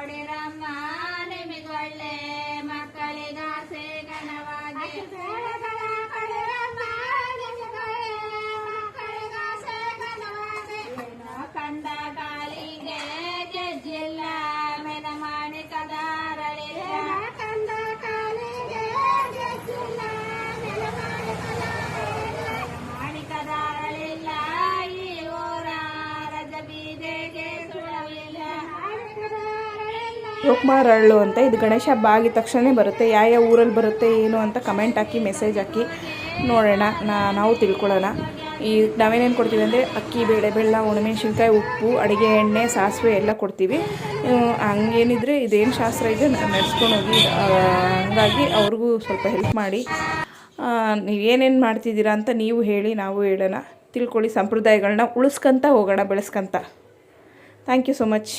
ಕೊಡಿರಮ್ಮ ನಿಮಗೊಳ್ಳೆ ಮಕ್ಕಳಿಗಾಸೆ ಘನವಾಗಿ ಕಂದ ಕಾಲಿಗೆ ಗೆಜ್ಜಿಲ್ಲ ಮೆನ ಮಾಣಿಕದಾರಳಿಲ್ಲ ಕಂದ ಕಾಲಿಗೆ ಗೆಜ್ಜಿಲ್ಲ ಮೆನ ಮಾಣಿಕದಾರಳಿಲ್ಲ ಈ ಊರ ರಜ ಬೀದೆಗೆ ಸುಳವಿಲ್ಲ. ಲೋಕಮಾರಳ್ಳು ಅಂತ ಇದು ಗಣೇಶ ಹಬ್ಬ ಆಗಿದ ತಕ್ಷಣ ಬರುತ್ತೆ. ಯಾವ ಊರಲ್ಲಿ ಬರುತ್ತೆ ಏನು ಅಂತ ಕಮೆಂಟ್ ಹಾಕಿ ಮೆಸೇಜ್ ಹಾಕಿ ನೋಡೋಣ, ನಾವು ತಿಳ್ಕೊಳ್ಳೋಣ. ಈ ನಾವೇನೇನು ಕೊಡ್ತೀವಿ ಅಂದರೆ ಅಕ್ಕಿ, ಬೇಳೆ, ಬೆಲ್ಲ, ಒಣಮೆಣ್ಸಿನ್ಕಾಯಿ, ಉಪ್ಪು, ಅಡುಗೆ ಎಣ್ಣೆ, ಸಾಸಿವೆ ಎಲ್ಲ ಕೊಡ್ತೀವಿ. ಹಂಗೇನಿದ್ರೆ ಇದೇನು ಶಾಸ್ತ್ರ ಇದೆ ನಡೆಸ್ಕೊಂಡು ಹೋಗಿ, ಹಂಗಾಗಿ ಅವ್ರಿಗೂ ಸ್ವಲ್ಪ ಹೆಲ್ಪ್ ಮಾಡಿ. ನೀವೇನೇನು ಮಾಡ್ತಿದ್ದೀರಾ ಅಂತ ನೀವು ಹೇಳಿ, ನಾವು ಹೇಳೋಣ, ತಿಳ್ಕೊಳ್ಳಿ. ಸಂಪ್ರದಾಯಗಳನ್ನ ಉಳಿಸ್ಕೊಂತ ಹೋಗೋಣ, ಬೆಳೆಸ್ಕೊಂತ. Thank you so much.